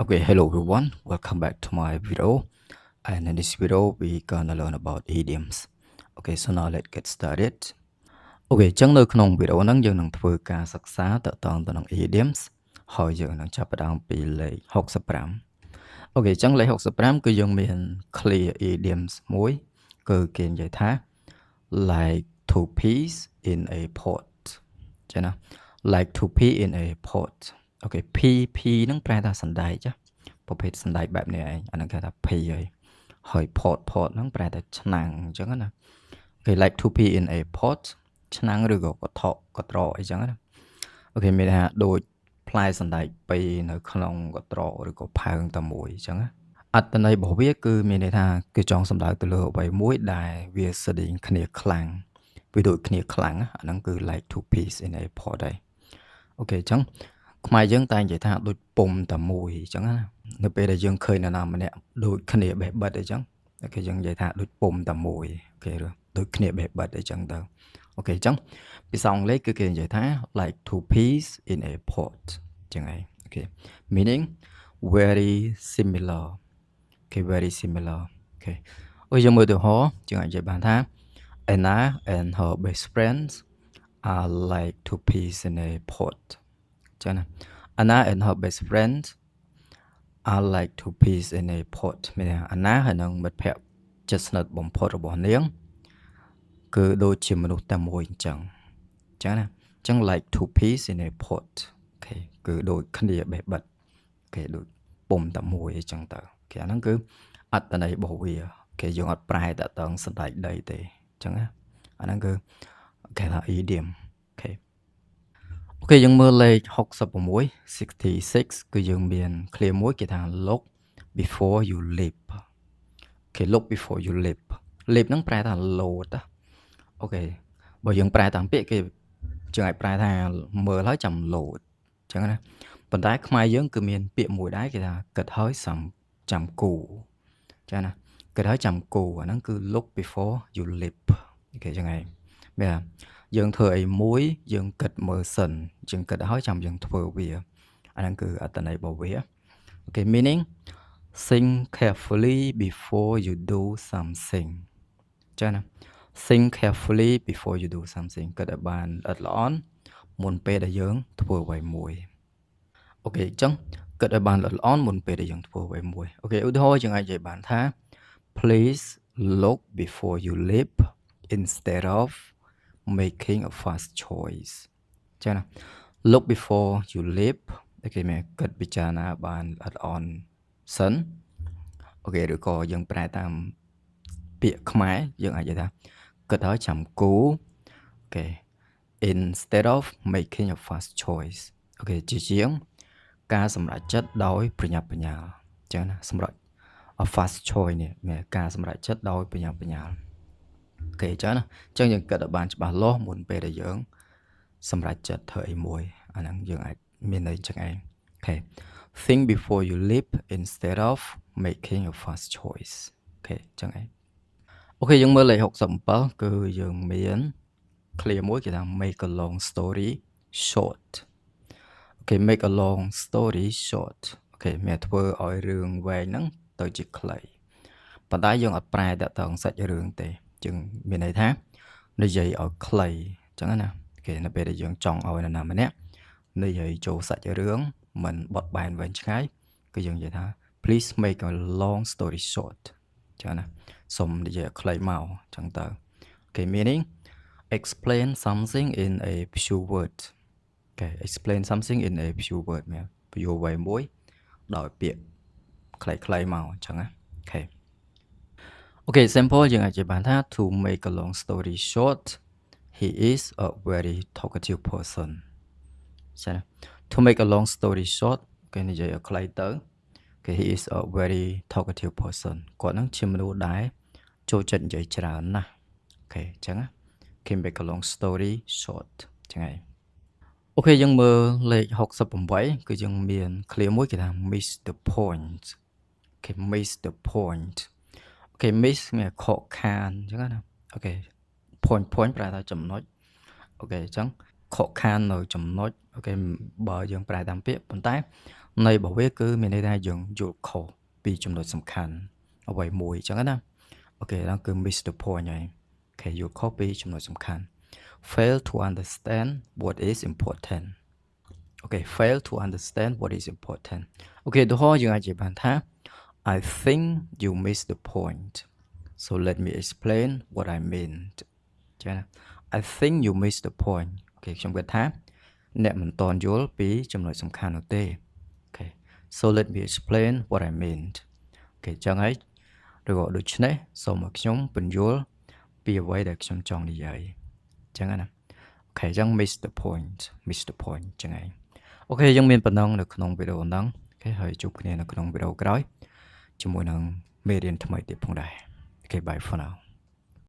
Okay, hello everyone. Welcome back to my video. And in this video, we're gonna learn about idioms. Okay, so now let's get started. Okay, ចឹងនៅក្នុងវីដេអូហ្នឹងយើងនឹងធ្វើការសិក្សាតកតងទៅនឹង idioms ហើយយើងនឹងចាប់ផ្ដើមពីលេខ65 Okay, ចឹងលេខ65គឺយើងមាន clear idioms មួយគឺគេនិយាយថា like two peas in a pot ចឹងណា like two pea in a pot Okay, p ហ្នឹងប្រែថាសណ្ដែកចាប្រភេទសណ្ដែកបែបនេះឯងអាហ្នឹងគេថា p ហើយ pot ហ្នឹងប្រែថាឆ្នាំងអញ្ចឹងណា Okay, like two pea in a pot ឆ្នាំងឬក៏កថុកកត្រកអីចឹងណា Okay មានថាដូចផ្លែសណ្ដែកពីរនៅក្នុងកត្រកឬក៏ផើងតែមួយអញ្ចឹងណាអត្ថន័យរបស់វាគឺមានន័យថាគឺចង់សំដៅទៅលើអ្វីមួយដែលវាស្តៀងគ្នាខ្លាំងវាដូចគ្នាខ្លាំងអាហ្នឹងគឺ like two peas in a pot ដែរអូខេអញ្ចឹងខ្មែរយើងតែនិយាយថាដូចពុំតែមួយអញ្ចឹងណានៅពេលដែលយើងឃើញនរណាម្នាក់ដូចគ្នាបេះបិទអីចឹងគេយើងនិយាយថាដូចពុំតែមួយអូខេឬដូចគ្នាបេះបិទអីចឹងទៅអូខេអញ្ចឹងភាសាអង់គ្លេសគឺគេនិយាយថា like two peas in a pot ចឹងឯងអូខេ meaning very similar okay very similar okay អូយើងមើលទៅហោយើងអាចនិយាយបានថា Anna and her best friends are like two peas in a pot ចឹងណា Anna and her best friends are like two peas in a pot មានថា Anna ហើយនឹងមិត្តភក្តិជិតស្និទ្ធបំផុតរបស់នាងគឺដូចជាមនុស្សតែមួយអញ្ចឹងចឹងណាអញ្ចឹង like two peas in a pot អូខេគឺដូចគ្នាបេះបិទអូខេដូចពុំតែមួយអញ្ចឹងទៅអូខេអាហ្នឹងគឺអត្ថន័យរបស់វាអូខេយើងអត់ប្រែតតងសណ្ដែកដីទេអញ្ចឹងណាអាហ្នឹងគឺគេថា idiom អូខេអូខេយើងមើលលេខ66គឺយើងមាន clear មួយគេថា look before you leap អូខេ look before you leap leap ហ្នឹងប្រែថាលោតអូខេបើយើងប្រែតាមពាក្យគេយើងអាចប្រែថាមើលហើយចាំលោតអញ្ចឹងណាប៉ុន្តែខ្មែរយើងគឺមានពាក្យមួយដែរគេថាគិតហើយចាំគូអញ្ចឹងណាគិតហើយចាំគូអាហ្នឹងគឺ look before you leap អូខេអញ្ចឹងឯងមានថាយើងធ្វើអីមួយយើងគិតមើលសិនយើងគិតហើយចាំយើងធ្វើវាអាហ្នឹងគឺអត្ថន័យរបស់វាអូខេ meaning think carefully before you do something ចឹងណា think carefully before you do something គិតឲ្យបានល្អិតល្អន់មុនពេលដែលយើងធ្វើអ្វីមួយអូខេអញ្ចឹងគិតឲ្យបានល្អិតល្អន់មុនពេលដែលយើងធ្វើអ្វីមួយអូខេឧទាហរណ៍យើងអាចនិយាយបានថា please look before you leap instead of making a fast choice ចឹងណា look before you leap អូខេមែនគិតពិចារណាបានល្អិតល្អន់សិនអូខេឬក៏យើងប្រែតាមពាក្យខ្មែរយើងអាចនិយាយថាគិតហើយចាំគូអូខេ instead of making a fast choice អូខេជាជាងការសម្រេចចិត្តដោយប្រញាប់ប្រញាល់អញ្ចឹងណាសម្រាប់ a fast choice នេះមានការសម្រេចចិត្តដោយប្រញាប់ប្រញាល់អូខេអញ្ចឹងណាអញ្ចឹងយើងគិតឲ្យបានច្បាស់លាស់មុនពេលដែលយើងសម្រេចចិត្តធ្វើអីមួយអាហ្នឹងយើងអាចមានន័យអញ្ចឹងឯងអូខេ think before you leap instead of making a fast choice អូខេអញ្ចឹងឯងអូខេយើងមើលលេខ67គឺយើងមាន clear មួយគេថា make a long story short អូខេ make a long story short អូខេមានធ្វើឲ្យរឿងវែងហ្នឹងទៅជាខ្លីប៉ុន្តែយើងអត់ប្រែតទៅសាច់រឿងទេយើងមានន័យថានិយាយឲ្យខ្លីអញ្ចឹងណាគេនៅពេលដែលយើងចង់ឲ្យនរណាម្នាក់និយាយចូលសាច់រឿងមិនបត់បែនវែងឆ្ងាយគឺយើងនិយាយថា please make a long story short អញ្ចឹងណាសូមនិយាយឲ្យខ្លីមកអញ្ចឹងទៅគេ meaning explain something in a few words អូខេ explain something in a few words មានពយោអ្វីមួយដោយពាក្យខ្លីៗមកអញ្ចឹងណាអូខេអូខេ simple យើងអាចនិយាយបានថា to make a long story short he is a very talkative person ចា៎ to make a long story short គេនិយាយឲ្យខ្លីទៅគេ he is a very talkative person គាត់ហ្នឹងជាមនុស្សដែលចូលចិត្តនិយាយច្រើនណាស់អូខេអញ្ចឹងណាគេ make a long story short អញ្ចឹងហើយអូខេយើងមើលលេខ68គឺយើងមាន clear មួយគេថា miss the point គេ miss the point អូខេ miss មានខកខានអញ្ចឹងណាអូខេ point ប្រែថាចំណុចអូខេអញ្ចឹងខកខាននៅចំណុចអូខេបើយើងប្រែតាមពាក្យប៉ុន្តែ នៃរបស់វាគឺមានន័យថាយើងយល់ខុសពីចំណុចសំខាន់អ្វីមួយអញ្ចឹងណាអូខេហ្នឹងគឺ miss the point ហើយអូខេយល់ខុសពីចំណុចសំខាន់ fail to understand what is important អូខេ fail to understand what is important អូខេឧទាហរណ៍យើងអាចនិយាយបានថា I think you missed the point so let me explain what I meant ចឹងណា I think you missed the point អូខេខ្ញុំគិតថាអ្នកមិនទាន់យល់ពីចំណុចសំខាន់នោះទេអូខេ so let me explain what I meant អូខេចឹងហើយឬក៏ដូច្នេះសូមឲ្យខ្ញុំពន្យល់ពីអ្វីដែលខ្ញុំចង់និយាយចឹងណាអូខេចឹង miss the point ចឹងហើយអូខេយើងមានប៉ុណ្ណឹងនៅក្នុងវីដេអូហ្នឹងអូខេហើយជួបគ្នានៅក្នុងវីដេអូក្រោយជាមួយនឹងមេរៀនថ្មីទៀតផងដែរអូខេ bye for now